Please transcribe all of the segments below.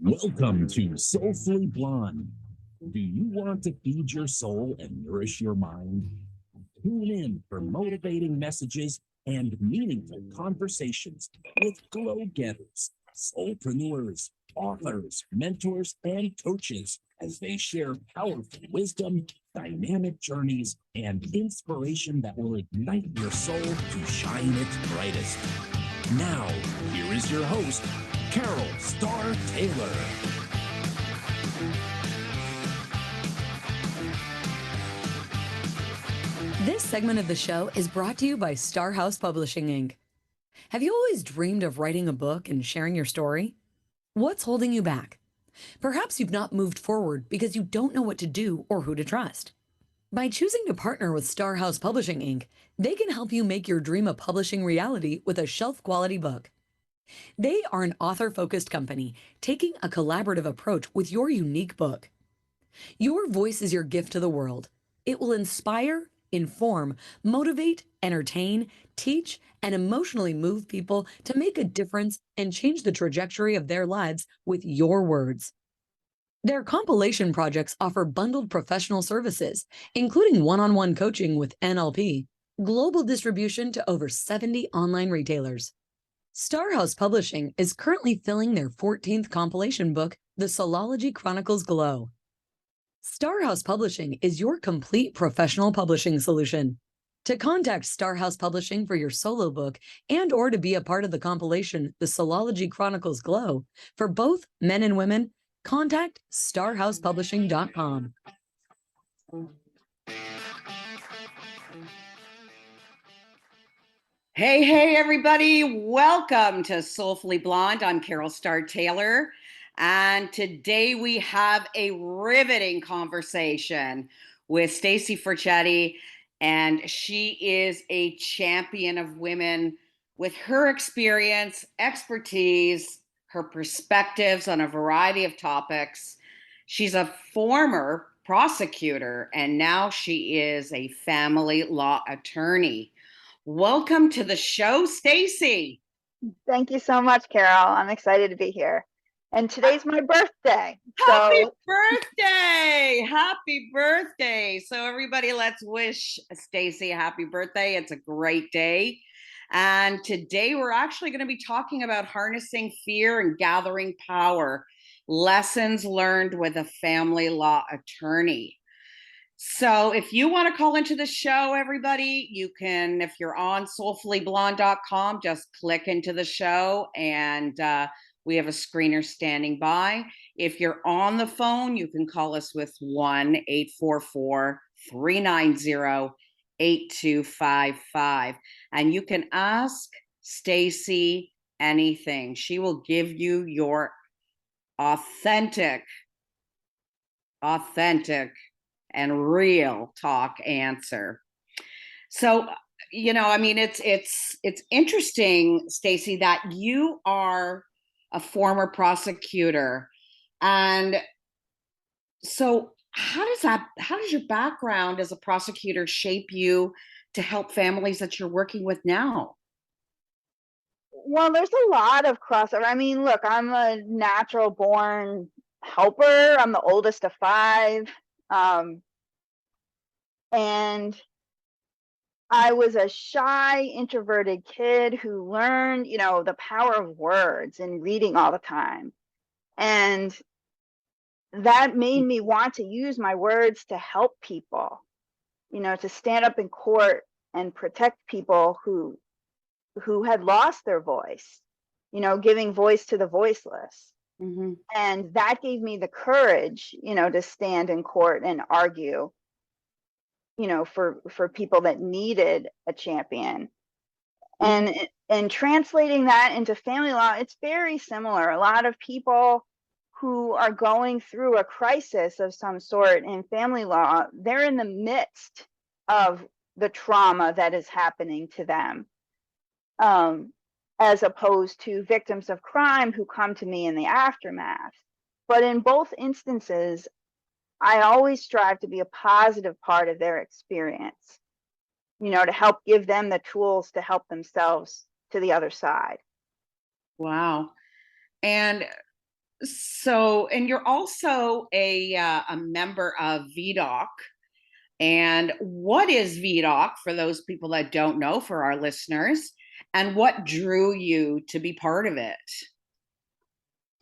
Welcome to Soulfully Blonde. Do you want to feed your soul and nourish your mind? Tune in for motivating messages and meaningful conversations with glow getters, soulpreneurs, authors, mentors, and coaches as they share powerful wisdom, dynamic journeys, and inspiration that will ignite your soul to shine its brightest. Now, here is your host, Carol Star Taylor. This segment of the show is brought to you by Star House Publishing, Inc. Have you always dreamed of writing a book and sharing your story? What's holding you back? Perhaps you've not moved forward because you don't know what to do or who to trust. By choosing to partner with Star House Publishing, Inc., they can help you make your dream of publishing reality with a shelf-quality book. They are an author-focused company taking a collaborative approach with your unique book. Your voice is your gift to the world. It will inspire, inform, motivate, entertain, teach, and emotionally move people to make a difference and change the trajectory of their lives with your words. Their compilation projects offer bundled professional services, including one-on-one coaching with NLP, global distribution to over 70 online retailers. Star House Publishing is currently filling their 14th compilation book, The Soulology Chronicles Glow. Star House Publishing is your complete professional publishing solution. To contact Star House Publishing for your solo book and or to be a part of the compilation The Soulology Chronicles Glow for both men and women, contact starhousepublishing.com. Hey, everybody. Welcome to Soulfully Blonde. I'm Carol Star Taylor. And today we have a riveting conversation with Stacy Forchetti. And she is a champion of women with her experience, expertise, her perspectives on a variety of topics. She's a former prosecutor, and now she is a family law attorney. Welcome to the show, Stacy. Thank you so much, Carol. I'm excited to be here. And today's my birthday. Happy birthday. Happy birthday. So everybody, let's wish Stacy a happy birthday. It's a great day. And today we're actually going to be talking about harnessing fear and gathering power, lessons learned with a family law attorney. So if you want to call into the show, everybody, you can, if you're on soulfullyblonde.com, just click into the show and we have a screener standing by. If you're on the phone, you can call us with 1-844-390-8255. And you can ask Stacy anything. She will give you your authentic and real talk answer. So, I mean, it's interesting, Stacy, that you are a former prosecutor. And so how does your background as a prosecutor shape you to help families that you're working with now? Well, there's a lot of crossover. I mean, look, I'm a natural born helper. I'm the oldest of 5. And I was a shy, introverted kid who learned, the power of words and reading all the time. And that made me want to use my words to help people, to stand up in court and protect people who had lost their voice, giving voice to the voiceless. Mm-hmm. And that gave me the courage, to stand in court and argue, for people that needed a champion. And translating that into family law, it's very similar. A lot of people who are going through a crisis of some sort in family law, they're in the midst of the trauma that is happening to them, as opposed to victims of crime who come to me in the aftermath. But in both instances, I always strive to be a positive part of their experience, to help give them the tools to help themselves to the other side. Wow. And So, and you're also a member of VDOC. And what is VDOC for those people that don't know, for our listeners? And what drew you to be part of it?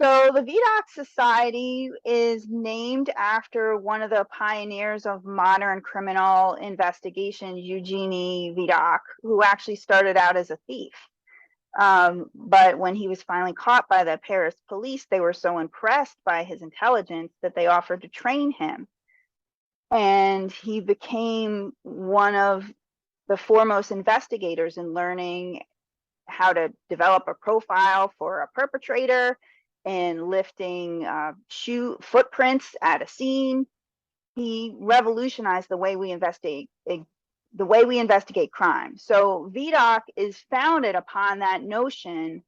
So the VDOC Society is named after one of the pioneers of modern criminal investigation, Eugenie VDOC, who actually started out as a thief. But when he was finally caught by the Paris police, they were so impressed by his intelligence that they offered to train him. And he became one of the foremost investigators in learning how to develop a profile for a perpetrator and lifting shoe footprints at a scene. He revolutionized the way we investigate crime. So VDOC is founded upon that notion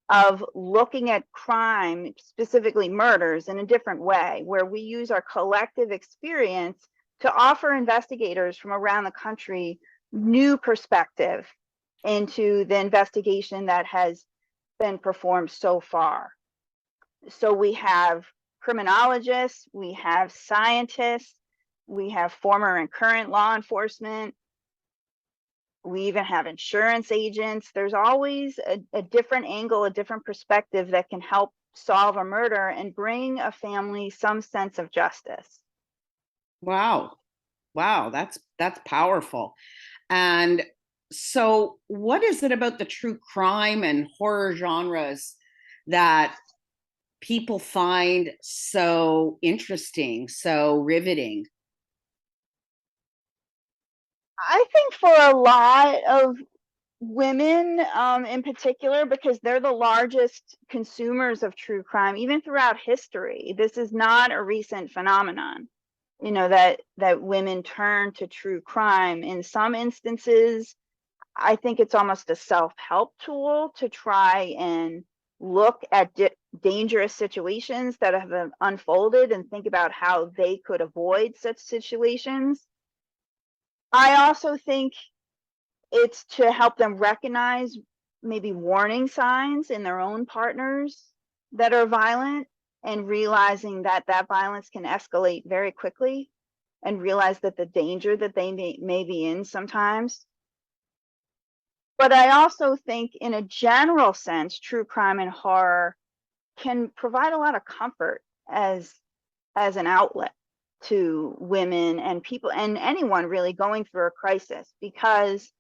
of looking at crime, specifically murders, in a different way, where we use our collective experience to offer investigators from around the country new perspective into the investigation that has been performed so far. So we have criminologists, we have scientists, we have former and current law enforcement, we even have insurance agents. There's always a different angle, a different perspective that can help solve a murder and bring a family some sense of justice. Wow. Wow, that's powerful. And so what is it about the true crime and horror genres that people find so interesting, so riveting? I think for a lot of women in particular, because they're the largest consumers of true crime, even throughout history. This is not a recent phenomenon, that women turn to true crime. In some instances, I think it's almost a self-help tool to try and look at dangerous situations that have unfolded and think about how they could avoid such situations. I also think it's to help them recognize maybe warning signs in their own partners that are violent, and realizing that that violence can escalate very quickly, and realize that the danger that they may be in sometimes. But I also think, in a general sense, true crime and horror can provide a lot of comfort as an outlet to women and people and anyone really going through a crisis, because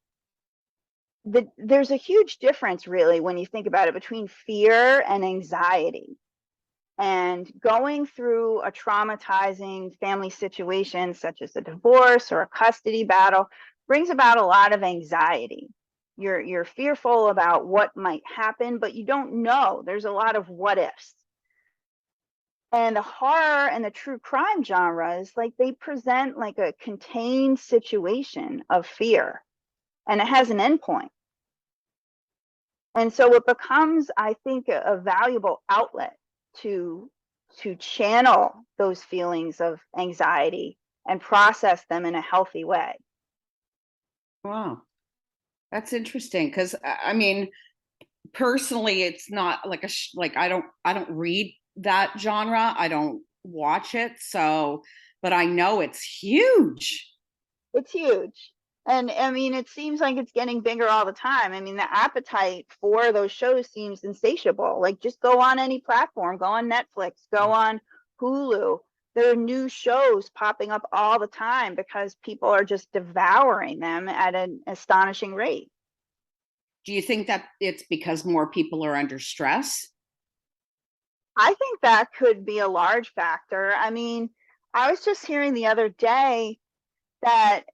there's a huge difference, really, when you think about it, between fear and anxiety. And going through a traumatizing family situation, such as a divorce or a custody battle, brings about a lot of anxiety. You're fearful about what might happen, but you don't know. There's a lot of what ifs. And the horror and the true crime genres, like, they present like a contained situation of fear, and it has an endpoint. And so it becomes, I think, a valuable outlet to channel those feelings of anxiety and process them in a healthy way. Wow. That's interesting, because I mean, personally, it's not like like I don't read that genre. I don't watch it. So, but I know it's huge. It's huge. And I mean, it seems like it's getting bigger all the time. I mean, the appetite for those shows seems insatiable. Like, just go on any platform, go on Netflix, go on Hulu. There are new shows popping up all the time because people are just devouring them at an astonishing rate. Do you think that it's because more people are under stress? I think that could be a large factor. I mean, I was just hearing the other day that,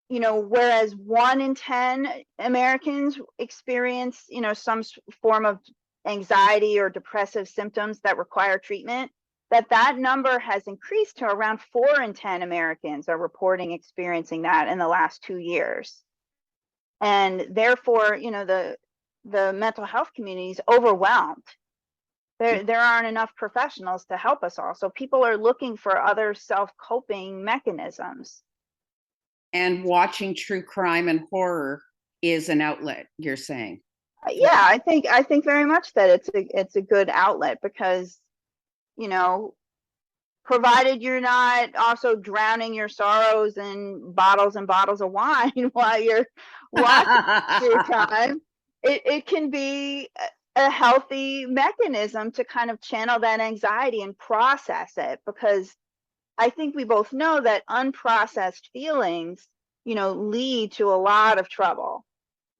whereas 1 in 10 Americans experience, some form of anxiety or depressive symptoms that require treatment, that number has increased to around 4 in 10 Americans are reporting experiencing that in the last 2 years. And therefore, the mental health community is overwhelmed. There aren't enough professionals to help us all. So people are looking for other self-coping mechanisms. And watching true crime and horror is an outlet, you're saying? Yeah, I think very much that it's a good outlet, because you know, provided you're not also drowning your sorrows in bottles and bottles of wine while you're watching your time. It can be a healthy mechanism to kind of channel that anxiety and process it, because I think we both know that unprocessed feelings, lead to a lot of trouble.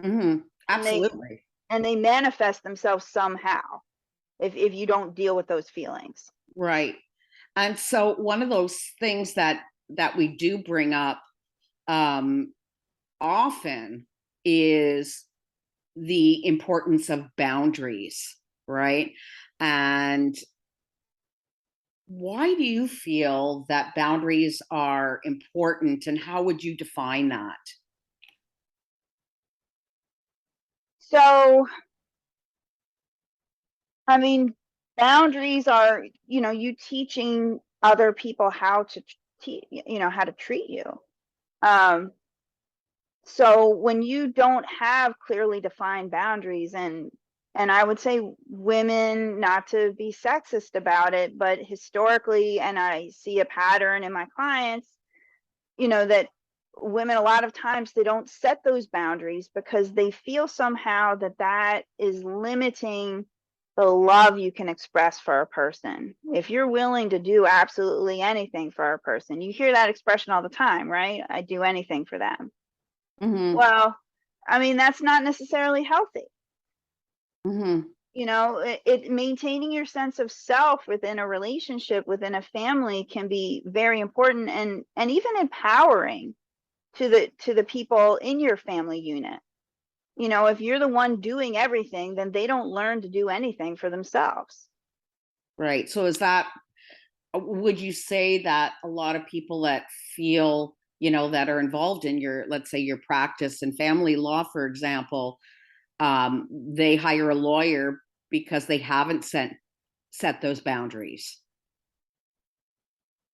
And Absolutely. they manifest themselves somehow if you don't deal with those feelings. Right. And so one of those things that we do bring up often is the importance of boundaries, right? And why do you feel that boundaries are important, and how would you define that? So, I mean, boundaries are, you teaching other people how to, how to treat you. So when you don't have clearly defined boundaries, and I would say women, not to be sexist about it, but historically, and I see a pattern in my clients, that women, a lot of times, they don't set those boundaries because they feel somehow that is limiting the love you can express for a person. If you're willing to do absolutely anything for a person, you hear that expression all the time, right? I do anything for them. Mm-hmm. Well, I mean, that's not necessarily healthy. Mm-hmm. Maintaining your sense of self within a relationship, within a family, can be very important and even empowering to the people in your family unit. If you're the one doing everything, then they don't learn to do anything for themselves. Right. So would you say that a lot of people that feel, that are involved in let's say your practice and family law, for example, they hire a lawyer because they haven't set those boundaries?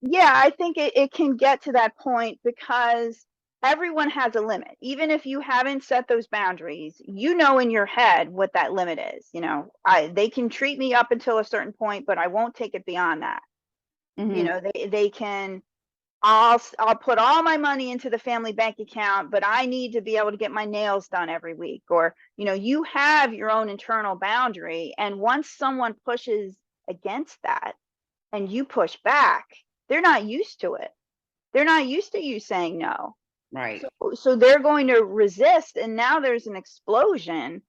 Yeah, I think it can get to that point because everyone has a limit. Even if you haven't set those boundaries, in your head what that limit is. They can treat me up until a certain point, but I won't take it beyond that. Mm-hmm. They can, I'll put all my money into the family bank account, but I need to be able to get my nails done every week. Or, you have your own internal boundary. And once someone pushes against that and you push back, they're not used to it. They're not used to you saying no. Right. So they're going to resist. And now there's an explosion.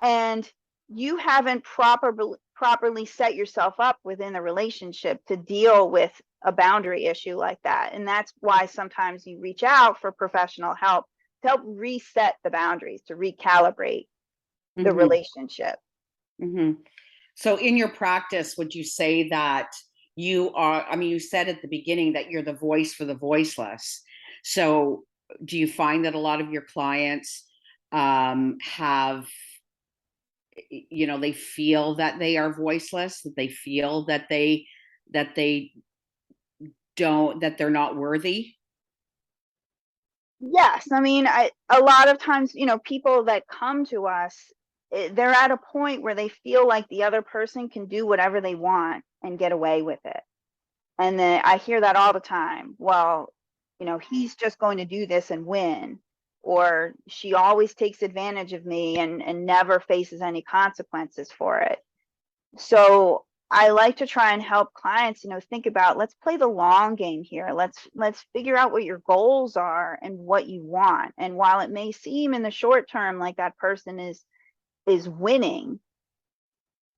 And you haven't properly set yourself up within the relationship to deal with a boundary issue like that. And that's why sometimes you reach out for professional help to help reset the boundaries, to recalibrate the Mm-hmm. relationship. Mm-hmm. So in your practice, would you say that you said at the beginning that you're the voice for the voiceless. So do you find that a lot of your clients have, they feel that they are voiceless, that they feel that they don't, that they're not worthy? Yes, I mean, a lot of times, people that come to us, they're at a point where they feel like the other person can do whatever they want and get away with it. And then I hear that all the time. Well, he's just going to do this and win. Or she always takes advantage of me and never faces any consequences for it. So I like to try and help clients, think about, let's play the long game here. Let's figure out what your goals are and what you want. And while it may seem in the short term like that person is winning,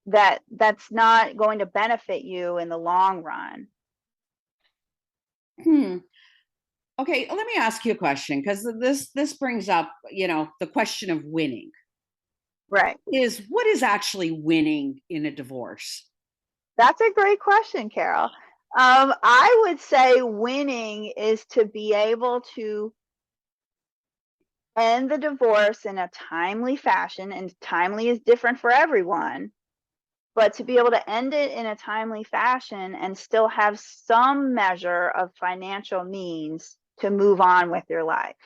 that's not going to benefit you in the long run. Okay, let me ask you a question, because this brings up, the question of winning. Right. What is actually winning in a divorce? That's a great question, Carol. I would say winning is to be able to end the divorce in a timely fashion, and timely is different for everyone, but to be able to end it in a timely fashion and still have some measure of financial means to move on with your life.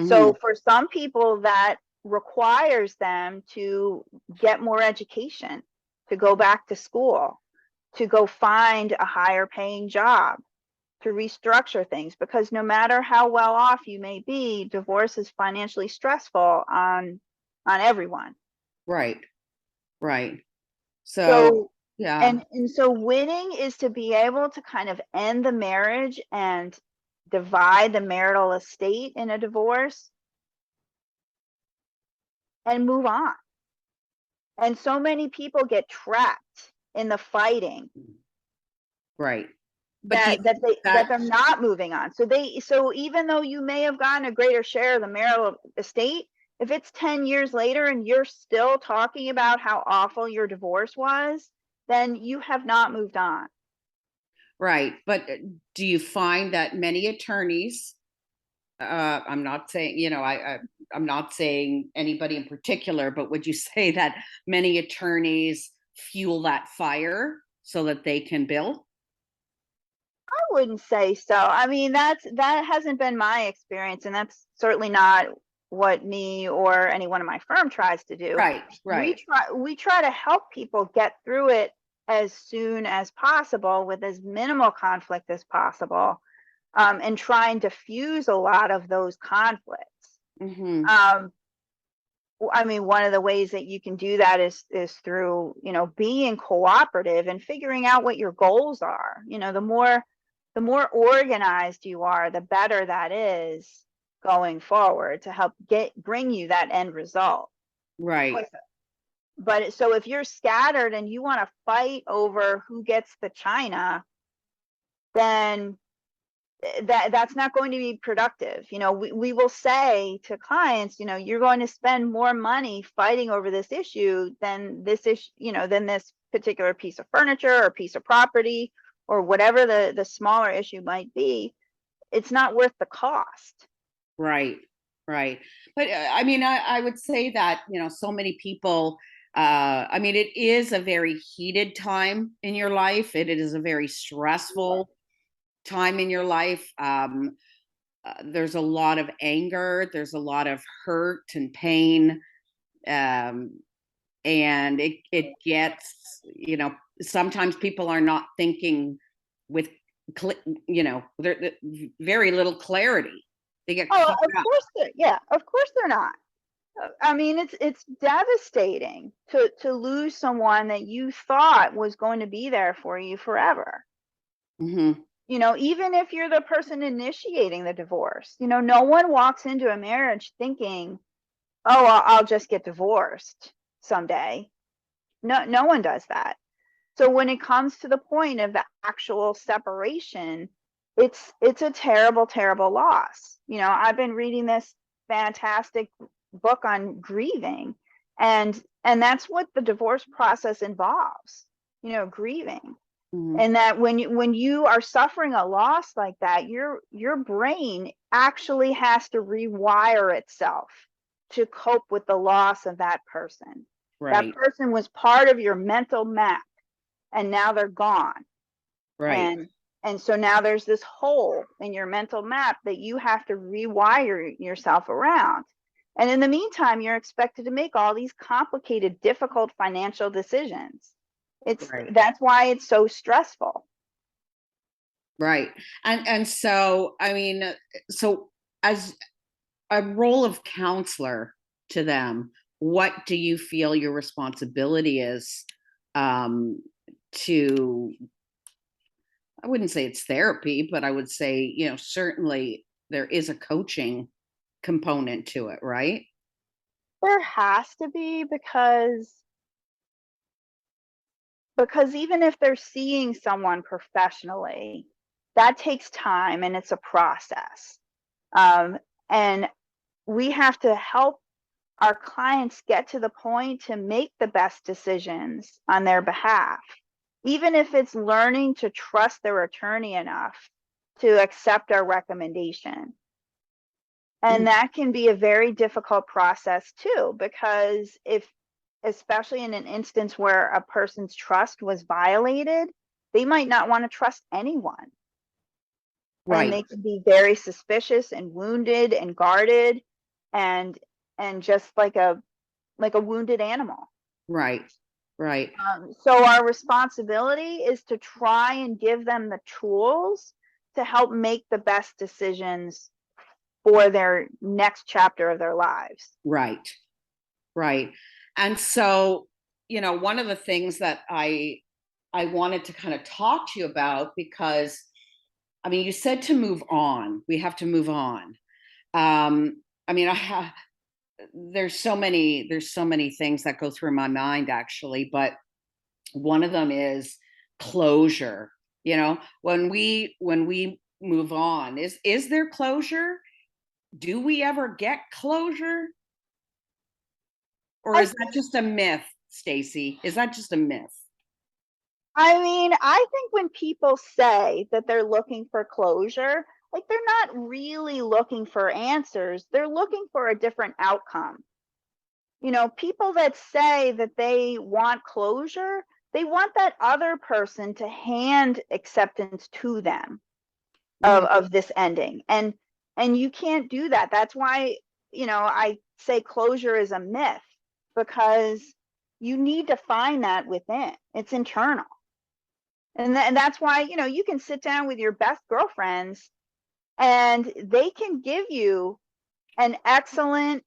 So for some people, that requires them to get more education, to go back to school, to go find a higher paying job, to restructure things, because no matter how well off you may be, divorce is financially stressful on everyone. Right. Right. So, So yeah. and so winning is to be able to kind of end the marriage and divide the marital estate in a divorce and move on. And so many people get trapped in the fighting Right. But do you that think they're not moving on. So even though you may have gotten a greater share of the marital estate, if it's 10 years later and you're still talking about how awful your divorce was, then you have not moved on. right. But do you find that many attorneys, I'm not saying, I'm not saying anybody in particular, but would you say that many attorneys fuel that fire so that they can bill? I wouldn't say so. I mean, that hasn't been my experience, and that's certainly not what me or anyone in my firm tries to do. Right. Right. We try to help people get through it as soon as possible with as minimal conflict as possible, and try and diffuse a lot of those conflicts. Mm-hmm. I mean, one of the ways that you can do that is through, being cooperative and figuring out what your goals are. The more organized you are, the better that is going forward to help bring you that end result. Right. But so if you're scattered and you want to fight over who gets the china, then that's not going to be productive. We will say to clients, you're going to spend more money fighting over this issue than this issue, than this particular piece of furniture or piece of property or whatever the smaller issue might be. It's not worth the cost. Right. Right. But I mean, I would say that, so many people, I mean, it is a very heated time in your life. It is a very stressful time in your life. There's a lot of anger, there's a lot of hurt and pain. And it gets, sometimes people are not thinking with, there very little clarity. They get Oh, caught of up. course of course they're not. I mean, it's devastating to lose someone that you thought was going to be there for you forever. Mm-hmm. Even if you're the person initiating the divorce, no one walks into a marriage thinking, oh, I'll just get divorced someday. No one does that. So when it comes to the point of the actual separation, it's a terrible, terrible loss. I've been reading this fantastic book on grieving, and that's what the divorce process involves, grieving. Mm-hmm. And that when you are suffering a loss like that, your brain actually has to rewire itself to cope with the loss of that person. Right. That person was part of your mental map, and now they're gone. Right. And so now there's this hole in your mental map that you have to rewire yourself around. And in the meantime, you're expected to make all these complicated, difficult financial decisions. Right. That's why it's so stressful. Right. And so, I mean, so as a role of counselor to them, what do you feel your responsibility is, to, I wouldn't say it's therapy, but I would say, certainly there is a coaching component to it, right? There has to be, because even if they're seeing someone professionally, that takes time and it's a process. And we have to help our clients get to the point to make the best decisions on their behalf, even if it's learning to trust their attorney enough to accept our recommendation. And that can be a very difficult process too, because especially in an instance where a person's trust was violated, they might not want to trust anyone. Right. And they can be very suspicious and wounded and guarded, and just like a wounded animal. Right. Right. So our responsibility is to try and give them the tools to help make the best decisions for their next chapter of their lives. Right. Right. And so, one of the things that I wanted to kind of talk to you about, because I mean, you said to move on. We have to move on. I mean, there's so many things that go through my mind actually, but one of them is closure. When we move on, is there closure? Do we ever get closure? Or is that just a myth, Stacy? Is that just a myth? I mean, I think when people say that they're looking for closure, like they're not really looking for answers. They're looking for a different outcome. People that say that they want closure, they want that other person to hand acceptance to them of this ending. And you can't do that. That's why, I say closure is a myth, because you need to find that within. It's internal. And that's why, you can sit down with your best girlfriends and they can give you an excellent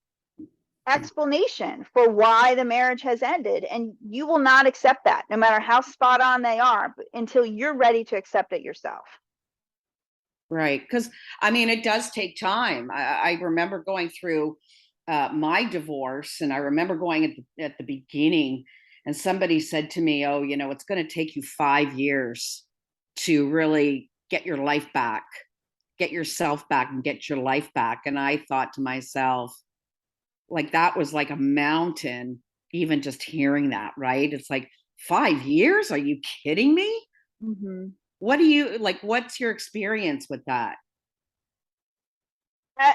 explanation for why the marriage has ended, and you will not accept that, no matter how spot on they are, until you're ready to accept it yourself. Right. Because I mean, it does take time. I remember going through my divorce, and I remember going at the beginning, and somebody said to me, "Oh, it's going to take you 5 years to really get your life back, get yourself back, and get your life back." And I thought to myself, like, that was like a mountain, even just hearing that, right? It's like, 5 years? Are you kidding me? Mm-hmm. What do you like? What's your experience with that?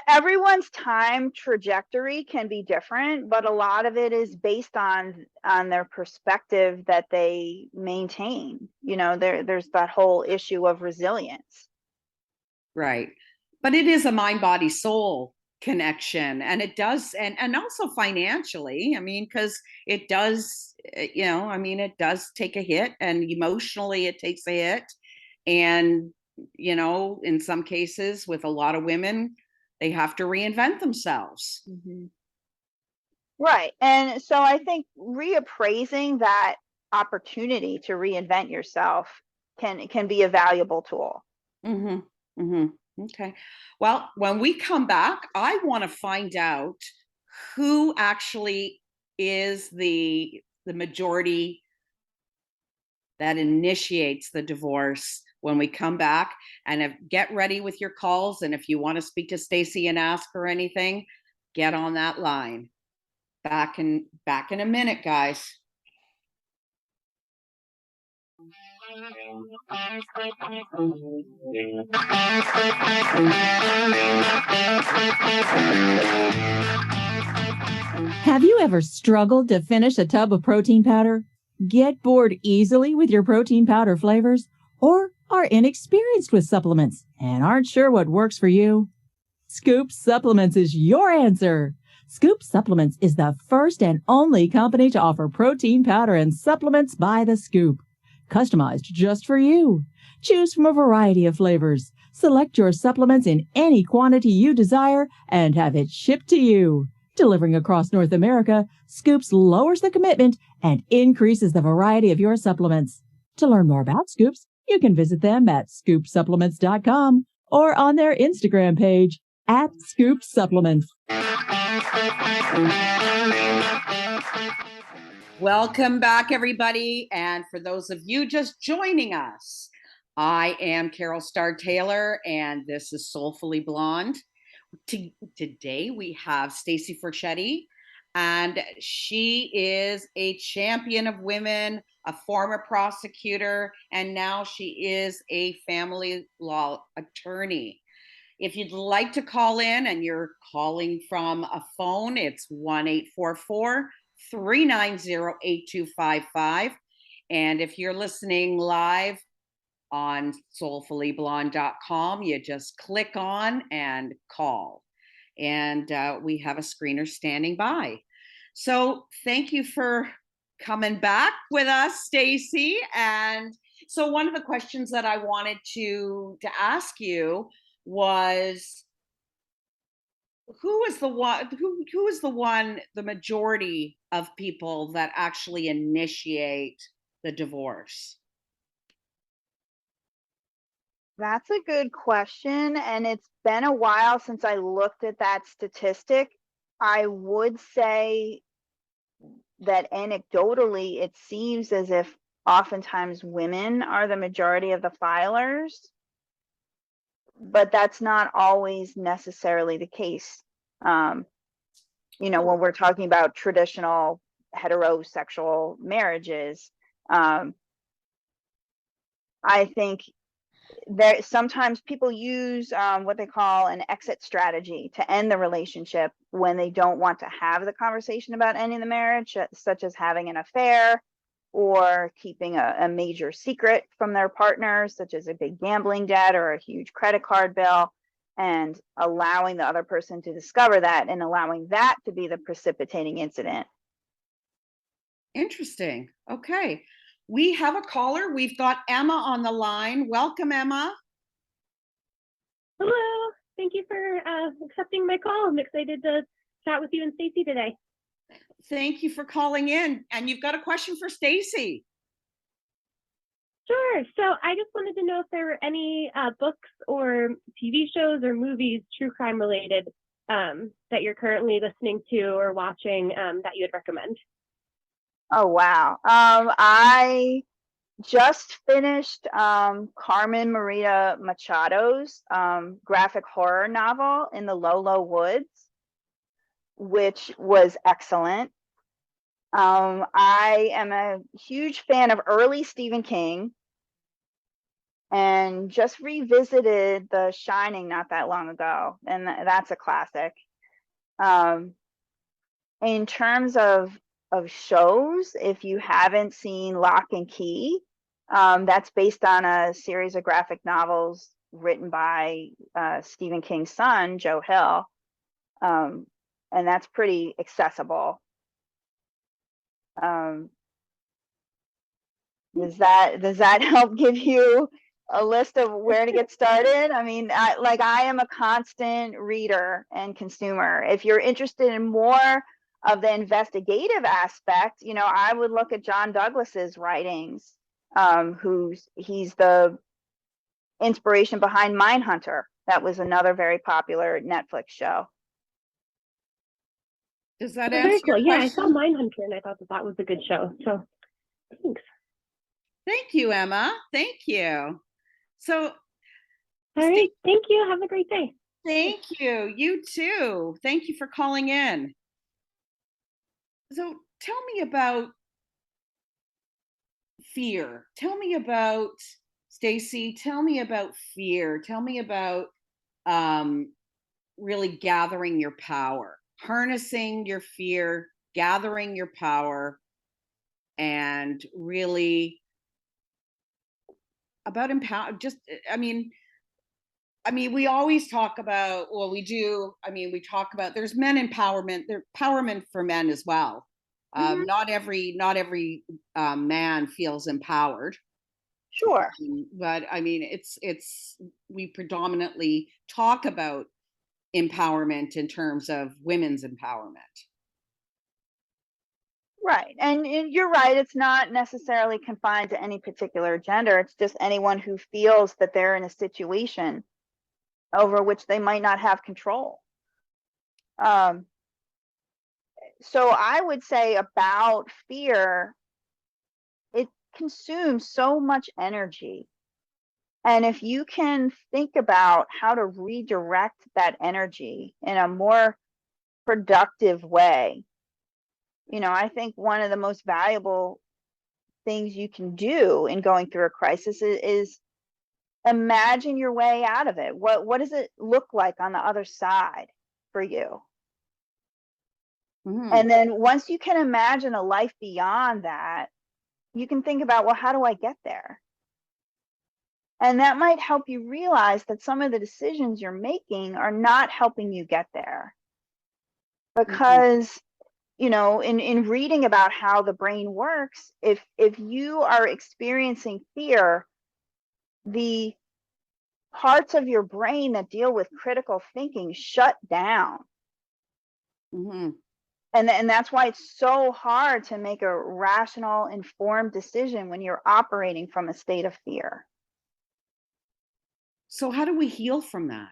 Everyone's time trajectory can be different, but a lot of it is based on their perspective that they maintain. There's that whole issue of resilience. Right. But it is a mind, body, soul connection. And it does, and also financially, I mean, because it does, I mean, it does take a hit, and emotionally it takes a hit. And, in some cases with a lot of women, they have to reinvent themselves. Mm-hmm. Right. And so I think reappraising that opportunity to reinvent yourself can be a valuable tool. Mm-hmm. Mm-hmm. Okay. Well, when we come back, I want to find out who actually is the majority that initiates the divorce when we come back. And get ready with your calls. And if you want to speak to Stacy and ask her anything, get on that line. Back in a minute, guys. Have you ever struggled to finish a tub of protein powder? Get bored easily with your protein powder flavors? Or are inexperienced with supplements and aren't sure what works for you? Scoop Supplements is your answer. Scoop Supplements is the first and only company to offer protein powder and supplements by the scoop, customized just for you. Choose from a variety of flavors. Select your supplements in any quantity you desire and have it shipped to you. Delivering across North America, Scoops lowers the commitment and increases the variety of your supplements. To learn more about Scoops, you can visit them at scoopsupplements.com or on their Instagram page at Scoop Supplements. Welcome back, everybody. And for those of you just joining us, I am Carol Starr Taylor, and this is Soulfully Blonde. Today we have Stacy Forchetti, and she is a champion of women, a former prosecutor, and now she is a family law attorney. If you'd like to call in and you're calling from a phone, it's 1-844-390-8255. And if you're listening live on soulfullyblonde.com, you just click on and call. And we have a screener standing by. So thank you for coming back with us, Stacy. And so one of the questions that I wanted to ask you was, who is the majority of people that actually initiate the divorce? That's a good question. And it's been a while since I looked at that statistic. I would say that anecdotally, it seems as if oftentimes women are the majority of the filers, but that's not always necessarily the case. When we're talking about traditional heterosexual marriages, I think there sometimes people use what they call an exit strategy to end the relationship when they don't want to have the conversation about ending the marriage, such as having an affair or keeping a major secret from their partner, such as a big gambling debt or a huge credit card bill, and allowing the other person to discover that and allowing that to be the precipitating incident. Interesting. Okay. We have a caller. We've got Emma on the line. Welcome, Emma. Hello. Thank you for accepting my call. I'm excited to chat with you and Stacy today. Thank you for calling in. And you've got a question for Stacy. Sure. So I just wanted to know if there were any books or TV shows or movies, true crime related, that you're currently listening to or watching that you would recommend. Oh, wow. I just finished Carmen Maria Machado's graphic horror novel, In the Low, Low Woods, which was excellent. I am a huge fan of early Stephen King and just revisited The Shining not that long ago, and that's a classic. In terms of shows, if you haven't seen Lock and Key, that's based on a series of graphic novels written by Stephen King's son, Joe Hill, and that's pretty accessible. Does that help give you a list of where to get started? I mean, I am a constant reader and consumer. If you're interested in more of the investigative aspect, I would look at John Douglas's writings, he's the inspiration behind Mindhunter. That was another very popular Netflix show. Does that Very answer cool. your Yeah, question? I saw Mindhunter and I thought that was a good show. So thanks. Thank you, Emma. Thank you. So, All right. Thank you. Have a great day. Thank you. You too. Thank you for calling in. So tell me about fear. Tell me about, Stacy, tell me about fear. Tell me about really gathering your power, harnessing your fear, gathering your power, and really about empower. We always talk about, well, we do. We talk about there's men empowerment, there's empowerment for men as well. Not every man feels empowered. Sure. But we predominantly talk about empowerment in terms of women's empowerment. Right. And you're right. It's not necessarily confined to any particular gender. It's just anyone who feels that they're in a situation over which they might not have control. So I would say about fear, it consumes so much energy. And if you can think about how to redirect that energy in a more productive way, I think one of the most valuable things you can do in going through a crisis is imagine your way out of it. What does it look like on the other side for you? Mm-hmm. And then once you can imagine a life beyond that, you can think about, well, how do I get there? And that might help you realize that some of the decisions you're making are not helping you get there. Because in reading about how the brain works, if you are experiencing fear, the parts of your brain that deal with critical thinking shut down. Mm-hmm. And that's why it's so hard to make a rational, informed decision when you're operating from a state of fear. So how do we heal from that?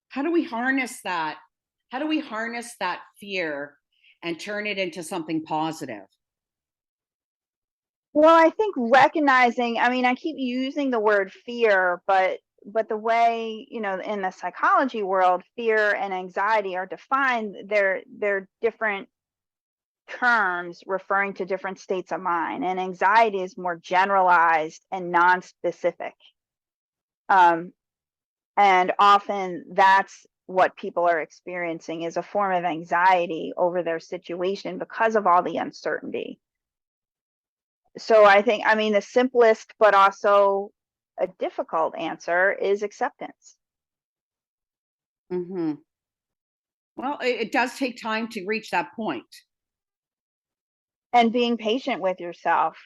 How do we harness that? How do we harness that fear and turn it into something positive? Well, I think recognizing, I mean, I keep using the word fear, but the way, in the psychology world, fear and anxiety are defined, they're different terms referring to different states of mind, and anxiety is more generalized and non-specific. And often that's what people are experiencing, is a form of anxiety over their situation because of all the uncertainty. So I think, I mean, the simplest but also a difficult answer is acceptance. Mm-hmm. Well, it does take time to reach that point. And being patient with yourself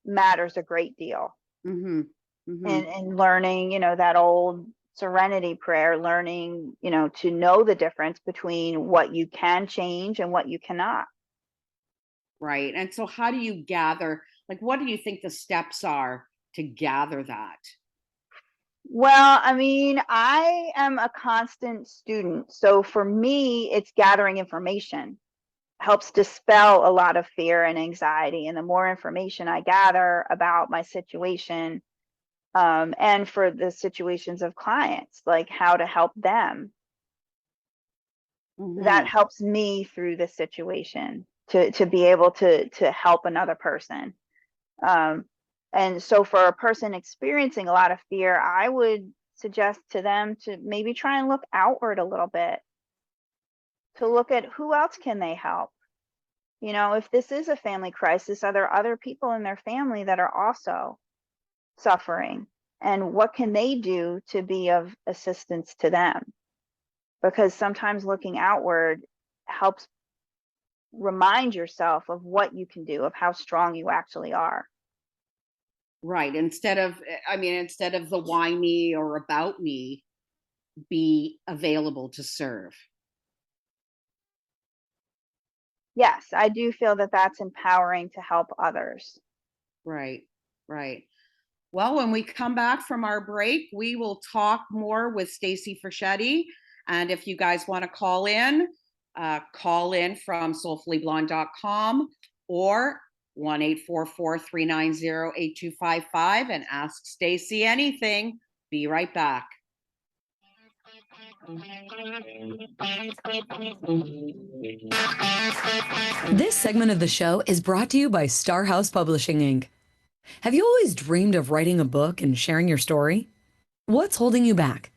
matters a great deal. Mm-hmm. Mm-hmm. And learning, that old serenity prayer, learning, to know the difference between what you can change and what you cannot. Right. And so how do you gather, like, what do you think the steps are to gather that? Well, I mean, I am a constant student. So for me, it's gathering information helps dispel a lot of fear and anxiety. And the more information I gather about my situation, and for the situations of clients, like how to help them, Mm-hmm. that helps me through the situation to be able to help another person. And so for a person experiencing a lot of fear, I would suggest to them to maybe try and look outward a little bit, to look at who else can they help. If this is a family crisis, are there other people in their family that are also suffering? And what can they do to be of assistance to them? Because sometimes looking outward helps remind yourself of what you can do, of how strong you actually are. Right. Instead of the why me or about me, be available to serve. Yes, I do feel that that's empowering to help others. Right. Right. Well, when we come back from our break, we will talk more with Stacy Forchetti. And if you guys want to call in from soulfullyblonde.com or 1-844-390-8255 and ask Stacy anything. Be right back. This segment of the show is brought to you by Star House Publishing Inc. Have you always dreamed of writing a book and sharing your story? What's holding you back?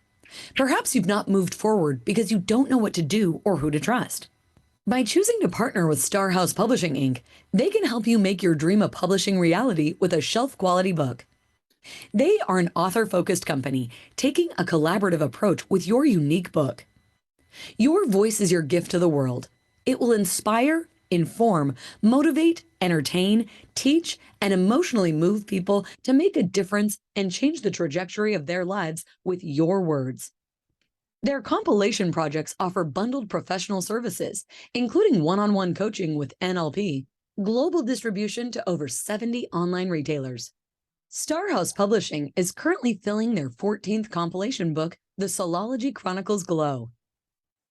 Perhaps you've not moved forward because you don't know what to do or who to trust. By choosing to partner with Star House Publishing Inc., they can help you make your dream of publishing reality with a shelf-quality book. They are an author-focused company taking a collaborative approach with your unique book. Your voice is your gift to the world. It will inspire, inform, motivate, entertain, teach, and emotionally move people to make a difference and change the trajectory of their lives with your words. Their compilation projects offer bundled professional services, including one-on-one coaching with NLP, global distribution to over 70 online retailers. Star House Publishing is currently filling their 14th compilation book, The Soulology Chronicles Glow.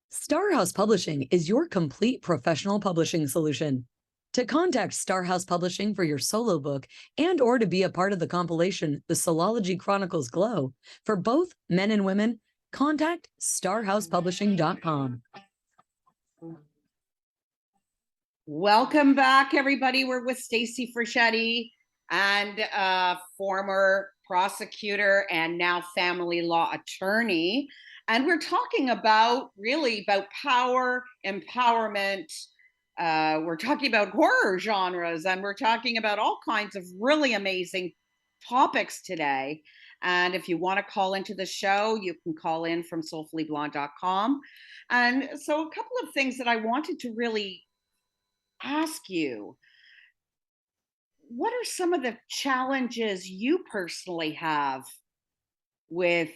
Star House Publishing is your complete professional publishing solution. To contact Star House Publishing for your solo book and or to be a part of the compilation, The Soulology Chronicles Glow, for both men and women, contact starhousepublishing.com. Welcome back, everybody. We're with Stacy Forchetti, and former prosecutor and now family law attorney. And we're talking about power, empowerment. We're talking about horror genres, and we're talking about all kinds of really amazing topics today. And if you want to call into the show, you can call in from soulfullyblonde.com. And so a couple of things that I wanted to really ask you. What are some of the challenges you personally have with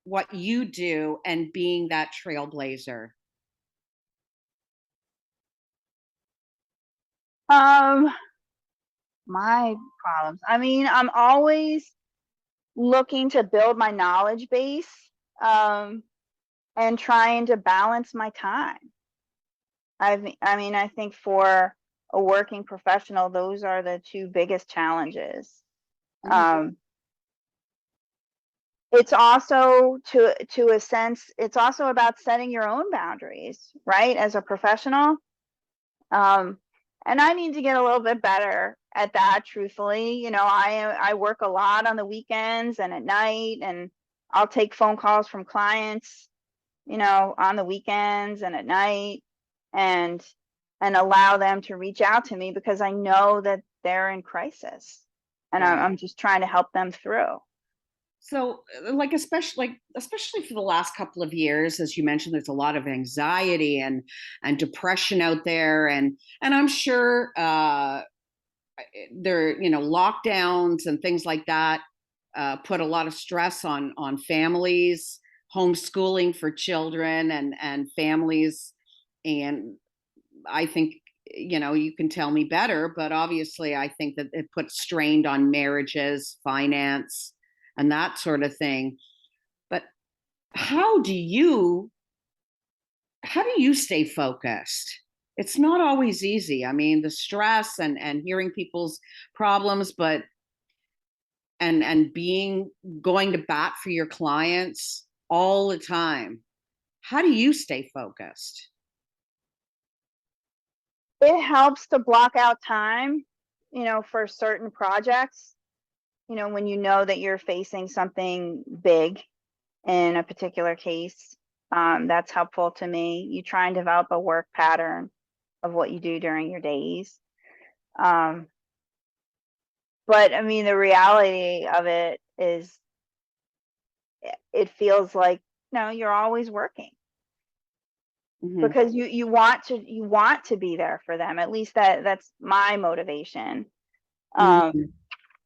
what you do and being that trailblazer? My problems. I mean, I'm always looking to build my knowledge base, um, and trying to balance my time. I mean, I think for a working professional, those are the two biggest challenges. Mhm. Um, it's also to a sense, it's also about setting your own boundaries, right? As a professional. Um, and I need to get a little bit better at that, truthfully. You know, I work a lot on the weekends and at night, and I'll take phone calls from clients, you know, on the weekends and at night, and allow them to reach out to me because I know that they're in crisis, and Right. I'm just trying to help them through. So, especially for the last couple of years, as you mentioned, there's a lot of anxiety and depression out there, and I'm sure there, lockdowns and things like that put a lot of stress on families, homeschooling for children and families, and I think, you can tell me better, but obviously I think that it puts strain on marriages, finance, and that sort of thing. But how do you how do you stay focused? It's not always easy. I mean, the stress and hearing people's problems, but and being going to bat for your clients all the time. How do you stay focused? It helps to block out time, you know, for certain projects, you know, when you know that you're facing something big in a particular case. That's helpful to me. You try and develop a work pattern of what you do during your days. Um, but I mean, the reality of it is it feels like, no, you're always working Hmm. because you want to be there for them. At least that's my motivation. Um, Hmm.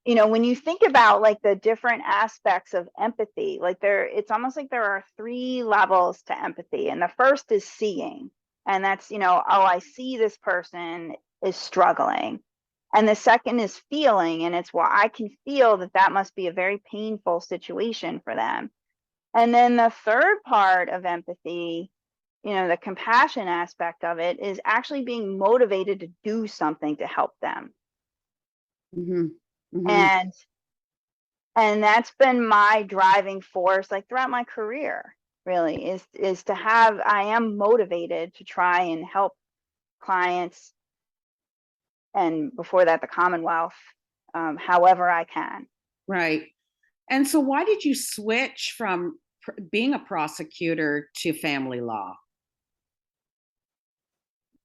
you know, when you think about like the different aspects of empathy, like it's almost like there are three levels to empathy. And the first is seeing. And that's, you know, oh, I see this person is struggling. And the second is feeling. And it's, well, I can feel that that must be a very painful situation for them. And then the third part of empathy, you know, the compassion aspect of it is actually being motivated to do something to help them. Hmm. Hmm. And that's been my driving force like throughout my career, really, is to have, I am motivated to try and help clients, and before that the Commonwealth, however I can. Right. And so, why did you switch from being a prosecutor to family law?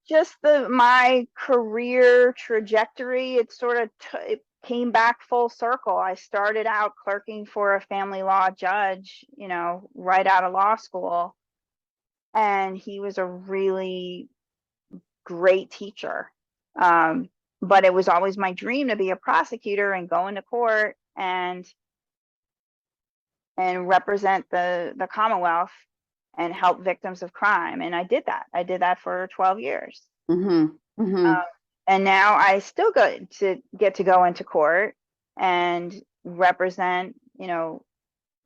Just my career trajectory, it sort of it came back full circle. I started out clerking for a family law judge, you know, right out of law school, and he was a really great teacher. Um, but it was always my dream to be a prosecutor and go into court and represent the Commonwealth and help victims of crime. And I did that. I did that for 12 years. Hmm. Hmm. Um, and now I still get to go into court and represent, you know,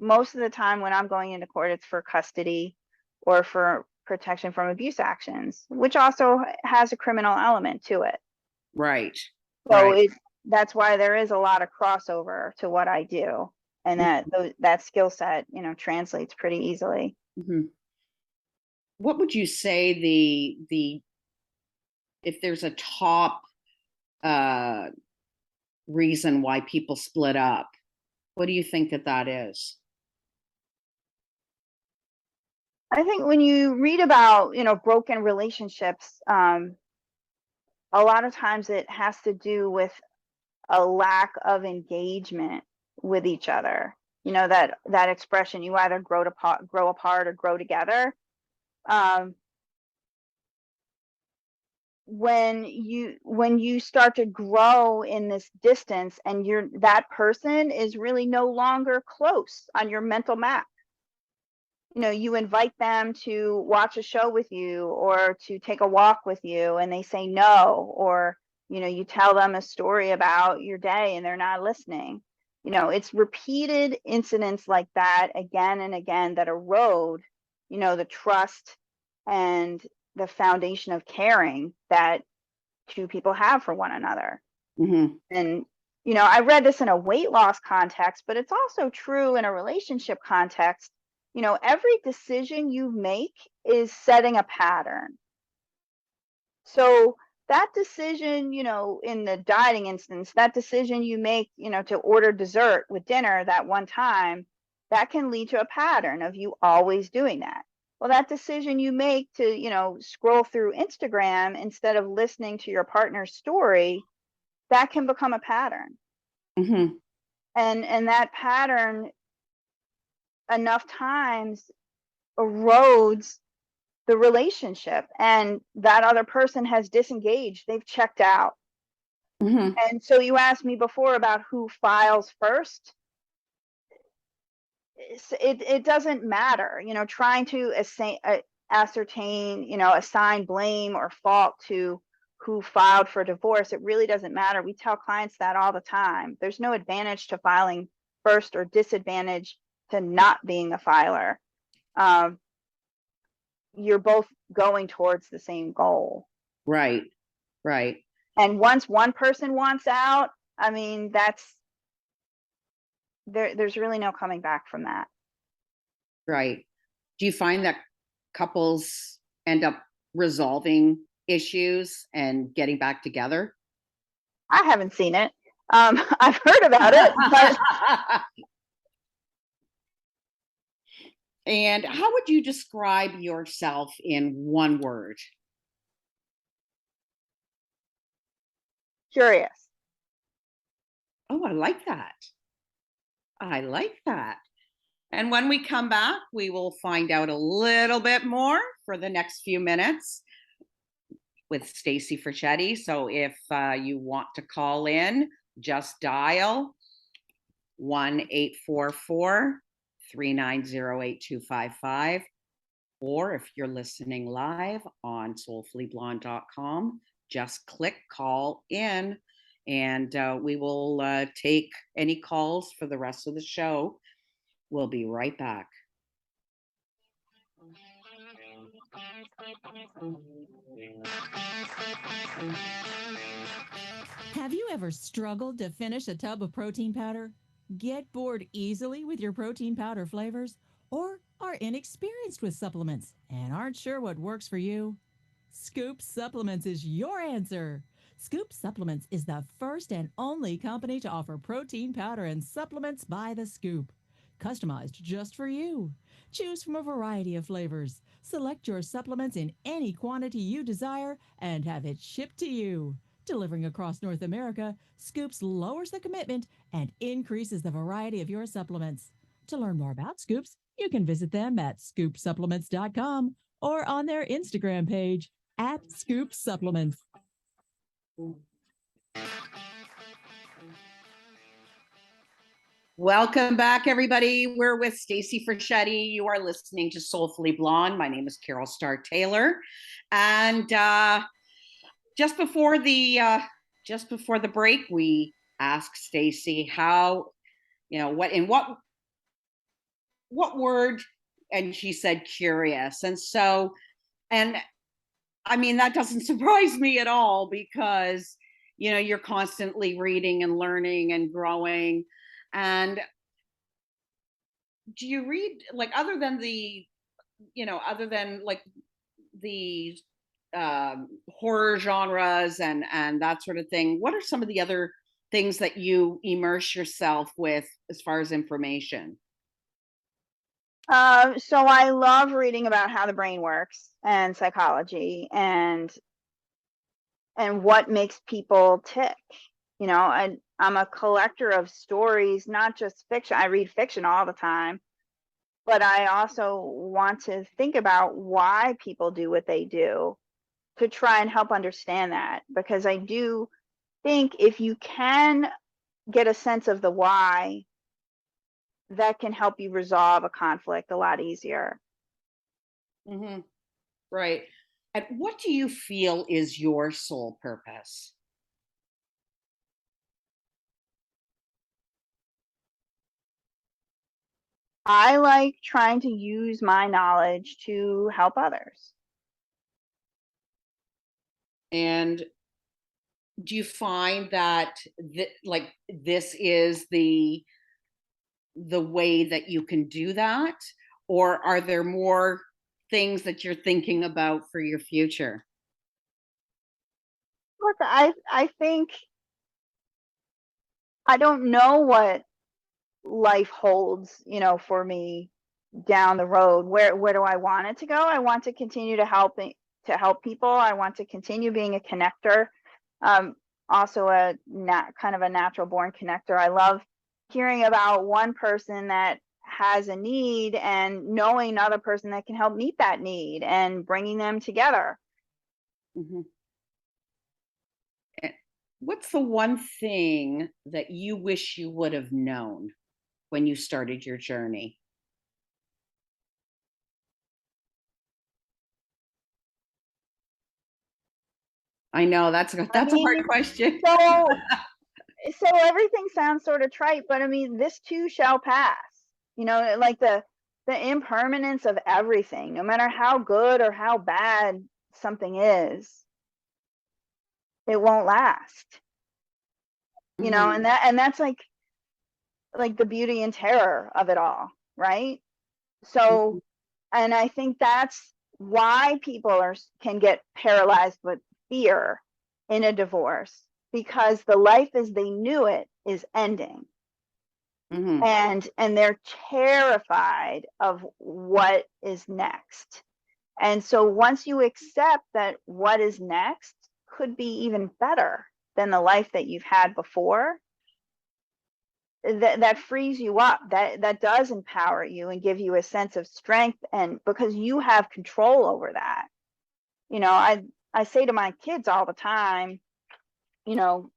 most of the time when I'm going into court, it's for custody or for protection from abuse actions, which also has a criminal element to it. Right. So Right. that's why there is a lot of crossover to what I do, and that skill set, you know, translates pretty easily. Hmm. What would you say the if there's a top uh, reason why people split up? What do you think that is? I think when you read about, you know, broken relationships, a lot of times it has to do with a lack of engagement with each other. You know, that expression, you either grow apart or grow together. When you start to grow in this distance and that person is really no longer close on your mental map, you know, you invite them to watch a show with you or to take a walk with you and they say no, or, you know, you tell them a story about your day and they're not listening. You know, it's repeated incidents like that again and again that erode, you know, the trust and the foundation of caring that two people have for one another. Mm-hmm. And, you know, I read this in a weight loss context, but it's also true in a relationship context. You know, every decision you make is setting a pattern. So that decision, you know, in the dieting instance, that decision you make, you know, to order dessert with dinner that one time, that can lead to a pattern of you always doing that. Well, that decision you make to, you know, scroll through Instagram instead of listening to your partner's story, that can become a pattern. Mm-hmm. And that pattern enough times erodes the relationship, and that other person has disengaged, they've checked out. Mm-hmm. And so you asked me before about who files first. It doesn't matter, you know, trying to ascertain, you know, assign blame or fault to who filed for divorce. It really doesn't matter. We tell clients that all the time. There's no advantage to filing first or disadvantage to not being a filer. You're both going towards the same goal. Right. Right. And once one person wants out, I mean, there's really no coming back from that. Right. Do you find that couples end up resolving issues and getting back together? I haven't seen it. I've heard about it, but And how would you describe yourself in one word? curious. Oh, I like that. I like that. And when we come back, we will find out a little bit more for the next few minutes with Stacy Forchetti. So if you want to call in, just dial 1-844-390-8255. Or if you're listening live on soulfullyblonde.com, just click call in and we will take any calls for the rest of the show. We'll be right back. Have you ever struggled to finish a tub of protein powder? Get bored easily with your protein powder flavors? Or are inexperienced with supplements and aren't sure what works for you? Scoop Supplements is your answer. Scoop Supplements is the first and only company to offer protein powder and supplements by the scoop, customized just for you. Choose from a variety of flavors. Select your supplements in any quantity you desire and have it shipped to you. Delivering across North America, Scoops lowers the commitment and increases the variety of your supplements. To learn more about Scoops, you can visit them at scoopsupplements.com or on their Instagram page at Scoop Supplements. Welcome back, everybody. We're with Stacy Forchetti. You are listening to Soulfully Blonde. My name is Carol Starr Taylor, and just before the break, we asked Stacy how, you know, what word, and she said curious. And so, and I mean, that doesn't surprise me at all because, you know, you're constantly reading and learning and growing. And do you read, like, other than the horror genres and that sort of thing, what are some of the other things that you immerse yourself with as far as information? So I love reading about how the brain works and psychology and what makes people tick. You know, I'm a collector of stories, not just fiction. I read fiction all the time, but I also want to think about why people do what they do to try and help understand that, because I do think if you can get a sense of the why, that can help you resolve a conflict a lot easier. Hmm. Right. And what do you feel is your soul purpose? I like trying to use my knowledge to help others. And do you find that like this is the way that you can do that, or are there more things that you're thinking about for your future? Look, I think I don't know what life holds, for me down the road. Where do I want it to go? I want to continue to help people. I want to continue being a connector. Um, Also kind of a natural born connector. I love hearing about one person that has a need and knowing another person that can help meet that need and bringing them together. Mhm. Eh, What's the one thing that you wish you would have known when you started your journey? I know I that's a hard mean, question. so everything sounds sort of trite, but I mean, this too shall pass. Like the impermanence of everything, no matter how good or how bad something is, it won't last. Mhm, And that's like the beauty and terror of it all, right? mhm, So, and I think that's why people can get paralyzed with fear in a divorce, because the life as they knew it is ending, mhm, and they're terrified of what is next. And so once you accept that what is next could be even better than the life that you've had before, that frees you up. That does empower you and give you a sense of strength, and because you have control over that. I say to my kids all the time, you know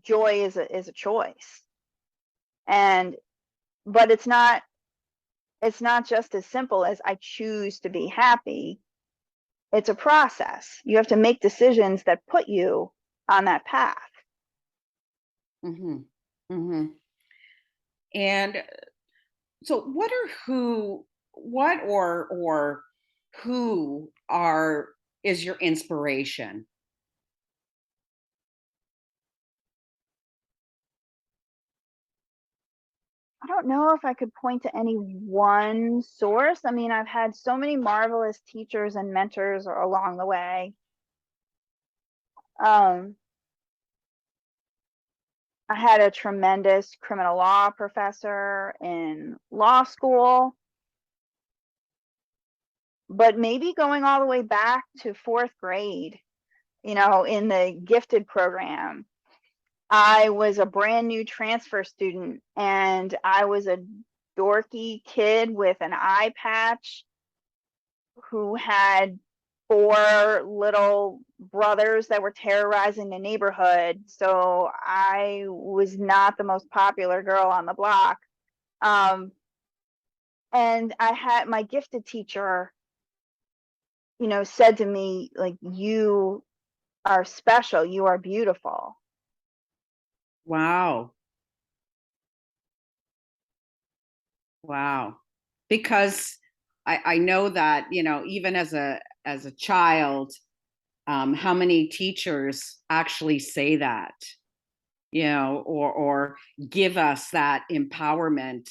joy is a choice. And but it's not just as simple as I choose to be happy. It's a process. You have to make decisions that put you on that path. mhm, mhm. And so what or who are is your inspiration? I don't know if I could point to any one source. I mean, I've had so many marvelous teachers and mentors along the way. Um, I had a tremendous criminal law professor in law school, but maybe going all the way back to fourth grade, in the gifted program. I was a brand new transfer student, and I was a dorky kid with an eye patch who had four little brothers that were terrorizing the neighborhood. So I was not the most popular girl on the block. Um, and I had my gifted teacher, said to me, like, you are special, you are beautiful. Wow. Wow. Because I know that, even as a child, how many teachers actually say that, or give us that empowerment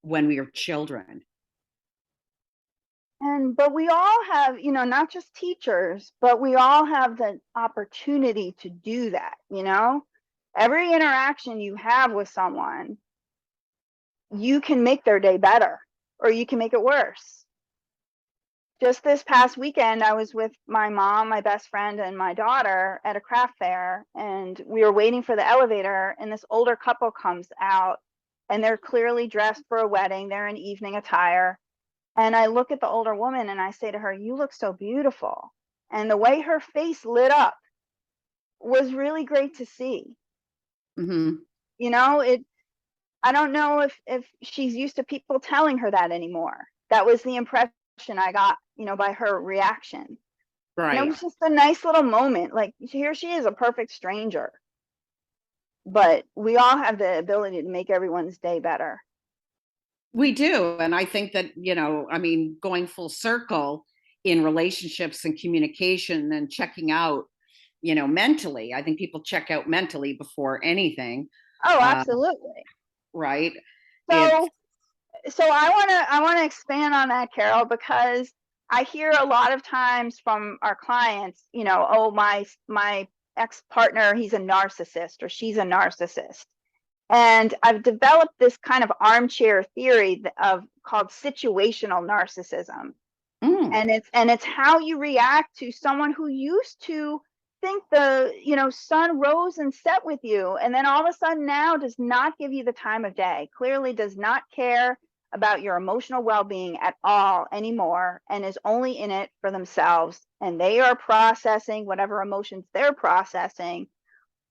when we are children. But we all have, not just teachers, but we all have the opportunity to do that. Every interaction you have with someone, you can make their day better or you can make it worse. just this past weekend, I was with my mom, my best friend, and my daughter at a craft fair, and we were waiting for the elevator, and this older couple comes out, and they're clearly dressed for a wedding. They're in evening attire. And I look at the older woman and I say to her, "You look so beautiful." And the way her face lit up was really great to see. Mm-hmm. You know, I don't know if she's used to people telling her that anymore. That was the impression I got, by her reaction. And it Right. was just a nice little moment. Like, here she is, a perfect stranger. But we all have the ability to make everyone's day better. We do. And I think that, I mean, going full circle in relationships and communication and checking out, mentally, I think people check out mentally before anything. Oh, absolutely. Right. It's So I want to expand on that, Carol, because I hear a lot of times from our clients, oh, my ex-partner, he's a narcissist or she's a narcissist. And I've developed this kind of armchair theory called situational narcissism. And it's how you react to someone who used to think the sun rose and set with you, and then all of a sudden now does not give you the time of day, clearly does not care about your emotional well-being at all anymore, and is only in it for themselves, and they are processing whatever emotions they're processing,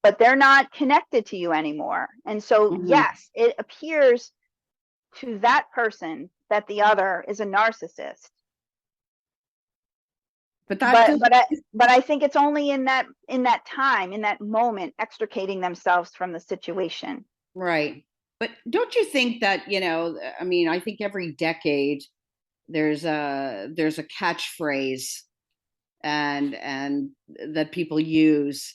but they're not connected to you anymore. And so yes, it appears to that person that the other is a narcissist. But I think it's only in that time, in that moment, extricating themselves from the situation. right. But don't you think that, I mean, I think every decade there's a catchphrase and that people use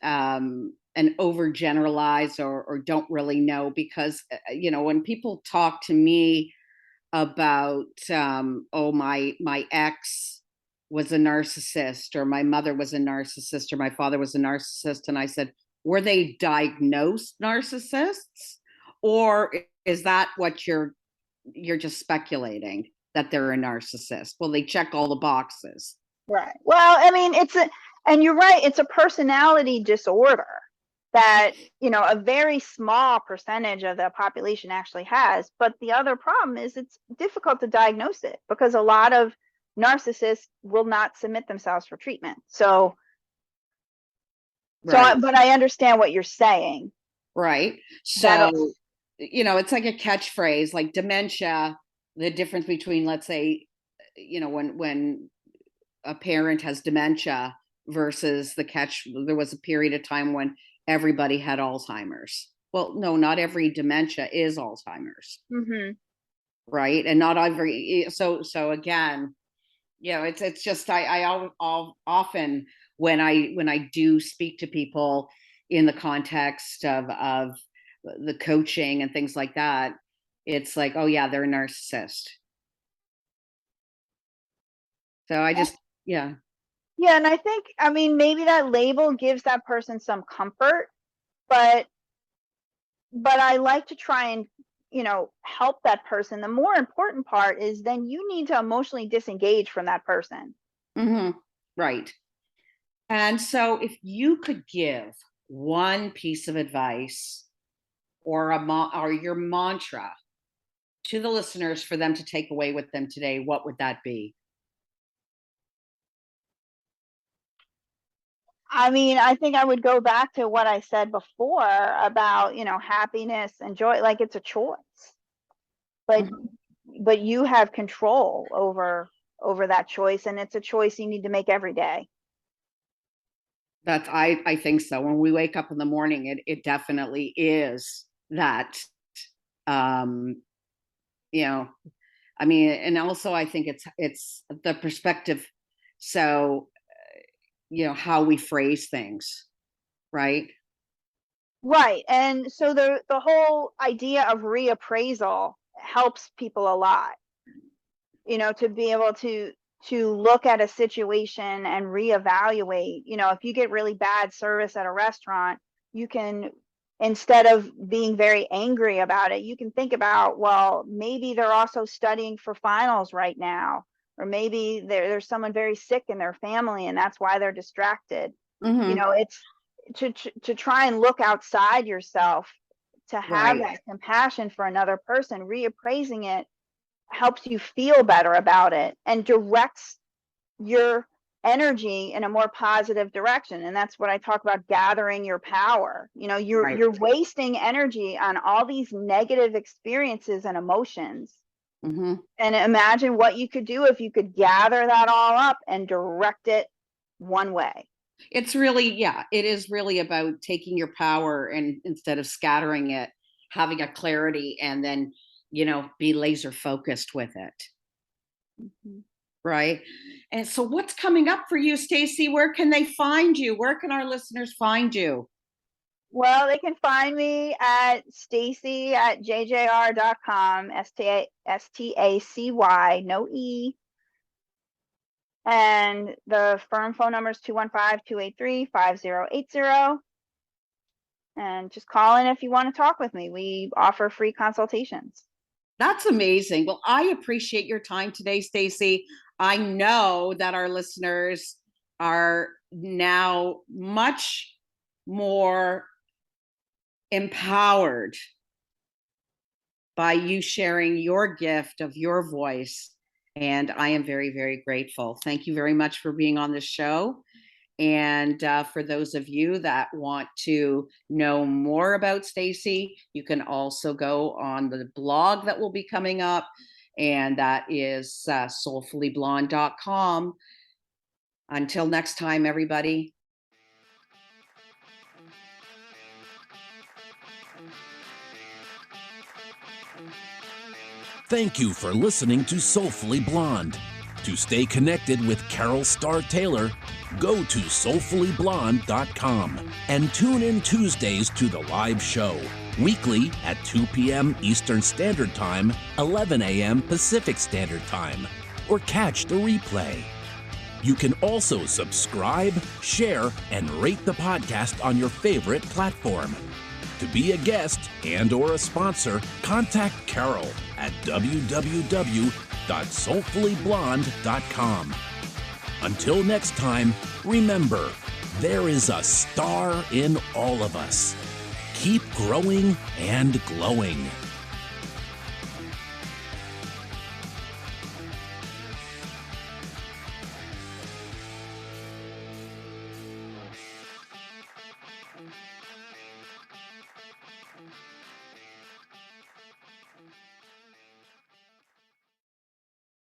and overgeneralize or don't really know, because when people talk to me about oh, my ex was a narcissist, or my mother was a narcissist, or my father was a narcissist, and I said, were they diagnosed narcissists, or is that what you're just speculating, that they're a narcissist? Well, they check all the boxes. Right. Well, I mean, and you're right, it's a personality disorder that, a very small percentage of the population actually has. But the other problem is it's difficult to diagnose it, because a lot of narcissists will not submit themselves for treatment. So, Right. but I understand what you're saying. Right. So, it's like a catchphrase, like dementia, the difference between, let's say, when a parent has dementia versus there was a period of time when everybody had Alzheimer's. Well, no, not every dementia is Alzheimer's. Mm-hmm. Right. And not every, so again, it's just, I often, when I do speak to people in the context of the coaching and things like that, it's like, oh yeah, they're a narcissist. So I just, yeah. Yeah, and I think, I mean, maybe that label gives that person some comfort, but I like to try and, help that person. The more important part is then you need to emotionally disengage from that person. Mm-hmm. Right. And so if you could give one piece of advice or or your mantra to the listeners for them to take away with them today, what would that be? I mean, I think I would go back to what I said before about, happiness and joy. Like, it's a choice, but you have control over that choice, and it's a choice you need to make every day. I think so. When we wake up in the morning, it definitely is that. I mean, and also I think it's the perspective. So, how we phrase things, right? Right. And so the whole idea of reappraisal helps people a lot, to be able to look at a situation and reevaluate. If you get really bad service at a restaurant, you can, instead of being very angry about it, you can think about, well, maybe they're also studying for finals right now. or maybe there's someone very sick in their family and that's why they're distracted. Mhm. You know, it's to try and look outside yourself, to have Right. that compassion for another person. Reappraising it helps you feel better about it and directs your energy in a more positive direction. And that's what I talk about, gathering your power. You know, Right. you're wasting energy on all these negative experiences and emotions. Mhm. And imagine what you could do if you could gather that all up and direct it one way. It's really, yeah, it is really about taking your power and instead of scattering it, having a clarity and then, be laser focused with it. Mhm. Right. And so what's coming up for you, Stacy? Where can they find you? Where can our listeners find you? Well, they can find me at Stacy at jjr.com, Stacy, no E. And the firm phone number is 215-283-5080. And just call in if you want to talk with me. We offer free consultations. That's amazing. Well, I appreciate your time today, Stacy. I know that our listeners are now much more empowered by you sharing your gift of your voice. And I am very, very grateful. Thank you very much for being on the show. And for those of you that want to know more about Stacy, you can also go on the blog that will be coming up, and that is soulfullyblonde.com. Until next time, everybody. Thank you for listening to Soulfully Blonde. To stay connected with Carol Starr Taylor, go to soulfullyblonde.com and tune in Tuesdays to the live show, weekly at 2 p.m. Eastern Standard Time, 11 a.m. Pacific Standard Time, or catch the replay. You can also subscribe, share, and rate the podcast on your favorite platform. To be a guest and/or a sponsor, contact Carol at www.soulfullyblonde.com. Until next time, remember, there is a star in all of us. Keep growing and glowing.